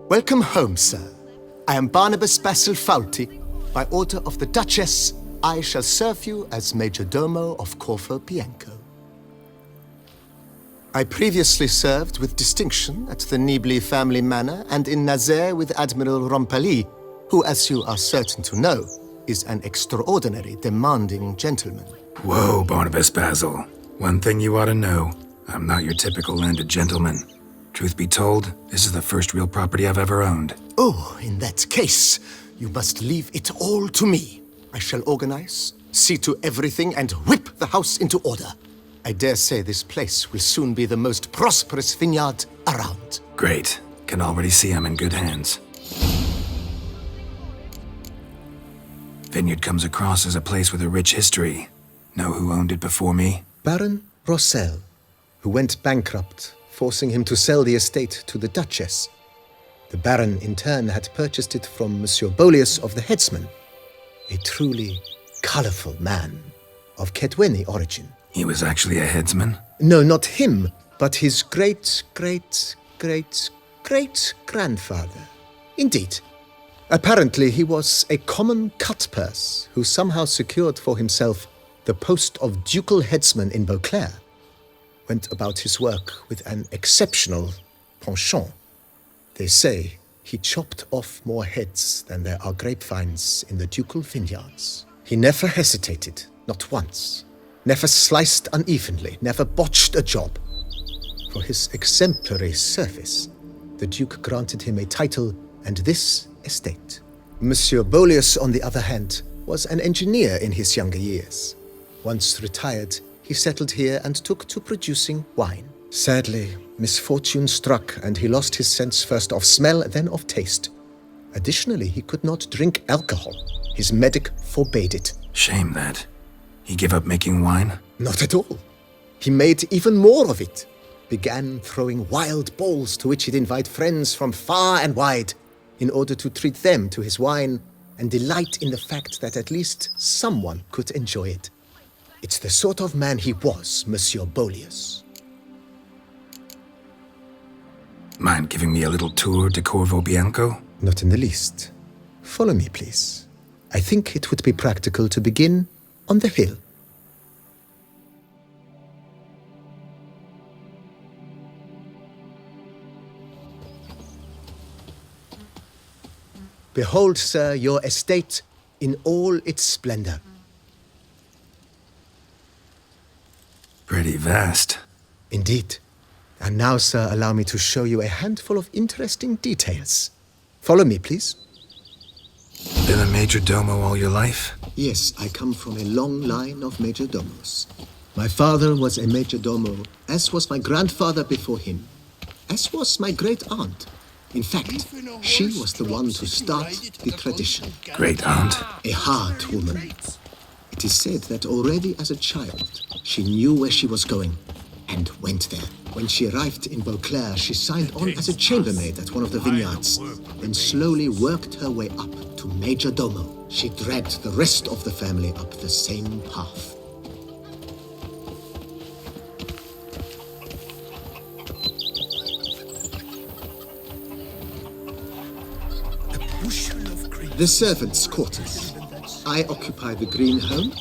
Welcome home, sir. I am Barnabis Basil. By order of the Duchess, I shall serve you as Major Domo of Corvo Bianco. I previously served with distinction at the Nibli family manor and in Nazaire with Admiral Rompali, who, as you are certain to know, is an extraordinary, demanding gentleman. Whoa, Barnabis Basil. One thing you ought to know. I'm not your typical landed gentleman. Truth be told, this is the first real property I've ever owned. Oh, in that case, you must leave it all to me. I shall organize, see to everything, and whip the house into order. I dare say this place will soon be the most prosperous vineyard around. Great. Can already see I'm in good hands. Vineyard comes across as a place with a rich history. Know who owned it before me? Baron Rossel, who went bankrupt, forcing him to sell the estate to the Duchess. The Baron, in turn, had purchased it from Monsieur Bolius of the Headsman, a truly colorful man of Kedweni origin. He was actually a headsman? No, not him, but his great-great-great-great-grandfather. Indeed. Apparently, he was a common cutpurse who somehow secured for himself the post of ducal headsman in Beauclair. Went about his work with an exceptional penchant. They say he chopped off more heads than there are grapevines in the ducal vineyards. He never hesitated, not once. Never sliced unevenly, never botched a job. For his exemplary service, the Duke granted him a title and this estate. Monsieur Bolius, on the other hand, was an engineer in his younger years. Once retired, he settled here and took to producing wine. Sadly, misfortune struck and he lost his sense first of smell, then of taste. Additionally, he could not drink alcohol. His medic forbade it. Shame that. He gave up making wine? Not at all. He made even more of it. Began throwing wild balls to which he'd invite friends from far and wide in order to treat them to his wine and delight in the fact that at least someone could enjoy it. It's the sort of man he was, Monsieur Bolius. Mind giving me a little tour to Corvo Bianco? Not in the least. Follow me, please. I think it would be practical to begin on the hill. Behold, sir, your estate in all its splendor. Pretty vast. Indeed. And now, sir, allow me to show you a handful of interesting details. Follow me, please. Been a major domo all your life? Yes, I come from a long line of major domos. My father was a major domo, as was my grandfather before him, as was my great-aunt. In fact, she was the one to start the tradition. Great-aunt? A hard woman. It is said that already as a child, she knew where she was going and went there. When she arrived in Beauclair, she signed on as a chambermaid at one of the vineyards, then slowly worked her way up to major domo. She dragged the rest of the family up the same path. The servants' quarters. I occupy the green home.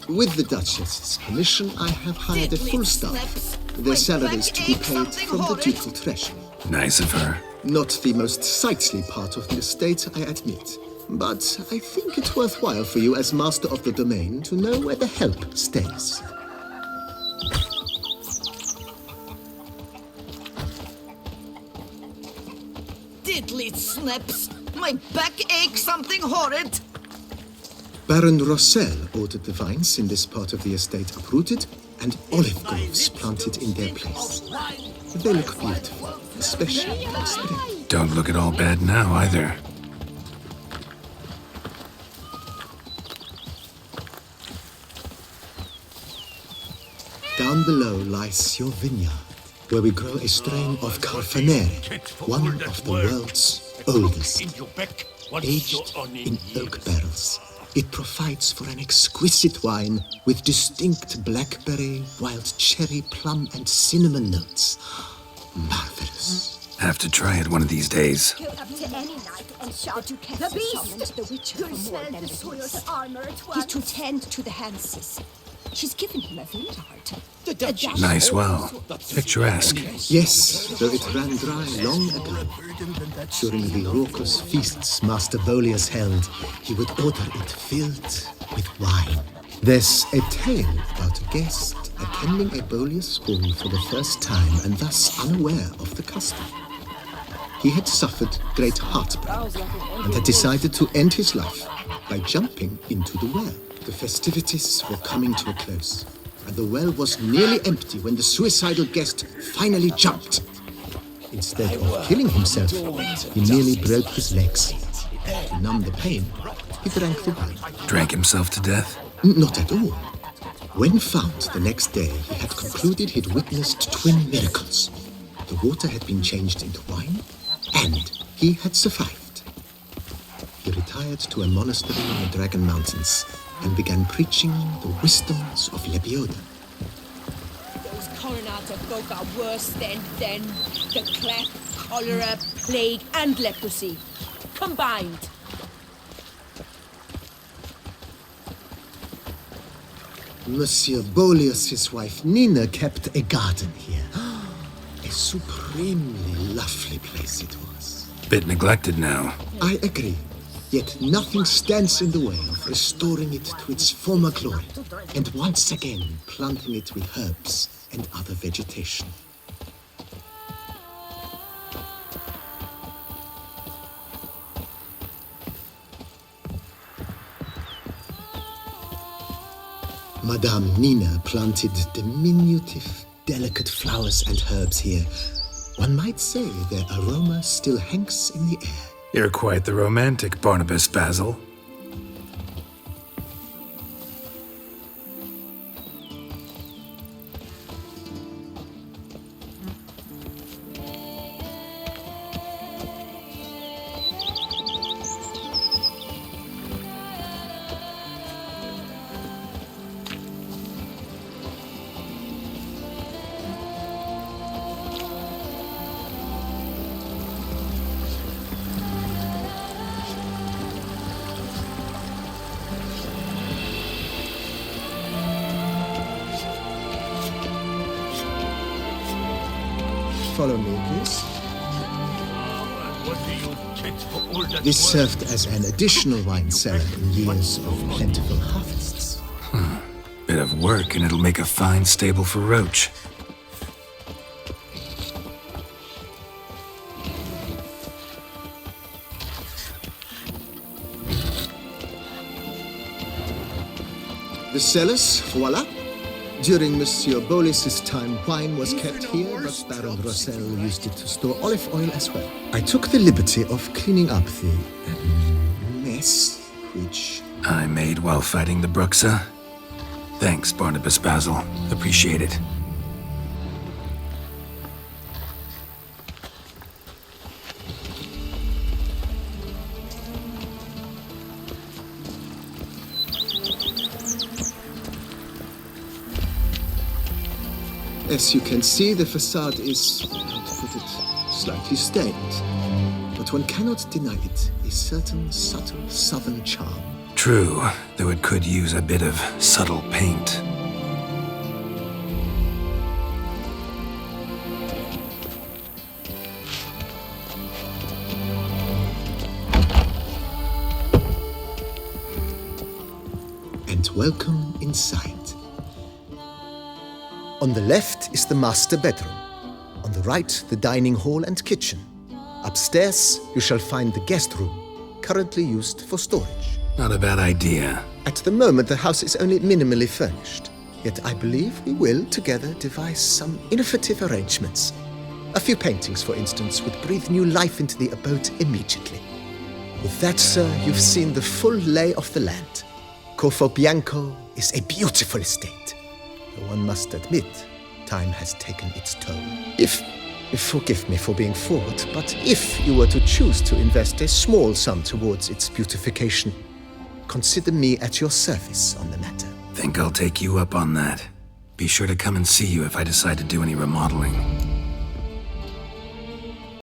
With the Duchess's permission, I have hired a full staff. Their salaries to be paid from the ducal treasury. Nice of her. Not the most sightly part of the estate, I admit. But I think it's worthwhile for you as master of the domain to know where the help stays. Diddly snaps! My back aches something horrid! Baron Rossel ordered the vines in this part of the estate uprooted and olive groves planted in their place. They look beautiful, especially in spring. Don't look at all bad now, either. Down below lies your vineyard, where we grow a strain of Carfanere, one of the world's oldest, aged in oak barrels. It provides for an exquisite wine with distinct blackberry, wild cherry, plum, and cinnamon notes. Marvelous. Have to try it one of these days. Go up to any night and shout, "You can't the beast! The witch who smelled the soiled armor at once." He's to tend to the Hanses. She's given him a vineyard. Nice well. Picturesque. Yes, though it ran dry long ago. During the raucous feasts Master Bolius held, he would order it filled with wine. There's a tale about a guest attending a Bolius school for the first time and thus unaware of the custom. He had suffered great heartbreak and had decided to end his life by jumping into the well. The festivities were coming to a close, and the well was nearly empty when the suicidal guest finally jumped. Instead of killing himself, he merely broke his legs. To numb the pain, he drank the wine. Drank himself to death? Not at all. When found the next day, he had concluded he'd witnessed twin miracles. The water had been changed into wine, and he had survived. He retired to a monastery in the Dragon Mountains and began preaching the wisdoms of Lebioda. Those coronata folk are worse than the cleft, cholera, plague, and leprosy combined. Monsieur Bolius' wife Nina kept a garden here. A supremely lovely place it was. Bit neglected now. I agree. Yet nothing stands in the way of restoring it to its former glory, and once again planting it with herbs and other vegetation. Madame Nina planted diminutive, delicate flowers and herbs here. One might say their aroma still hangs in the air. You're quite the romantic, Barnabis Basil. Follow me, please. This served as an additional wine cellar in years of plentiful harvests. Bit of work and it'll make a fine stable for Roach. The cellars, voila. During Monsieur Bolis's time, wine was kept here, but Baron Rossel used it to store olive oil as well. I took the liberty of cleaning up the mess, which... I made while fighting the Bruxa. Thanks, Barnabis Basil. Appreciate it. As you can see, the facade is, how to put it, slightly stained. But one cannot deny it, a certain subtle southern charm. True, though it could use a bit of subtle paint. And welcome inside. On the left is the master bedroom. On the right, the dining hall and kitchen. Upstairs, you shall find the guest room, currently used for storage. Not a bad idea. At the moment, the house is only minimally furnished. Yet I believe we will, together, devise some innovative arrangements. A few paintings, for instance, would breathe new life into the abode immediately. With that, sir, you've seen the full lay of the land. Corvo Bianco is a beautiful estate. Though one must admit, time has taken its toll. If forgive me for being forward, but if you were to choose to invest a small sum towards its beautification, consider me at your service on the matter. Think I'll take you up on that. Be sure to come and see you if I decide to do any remodeling.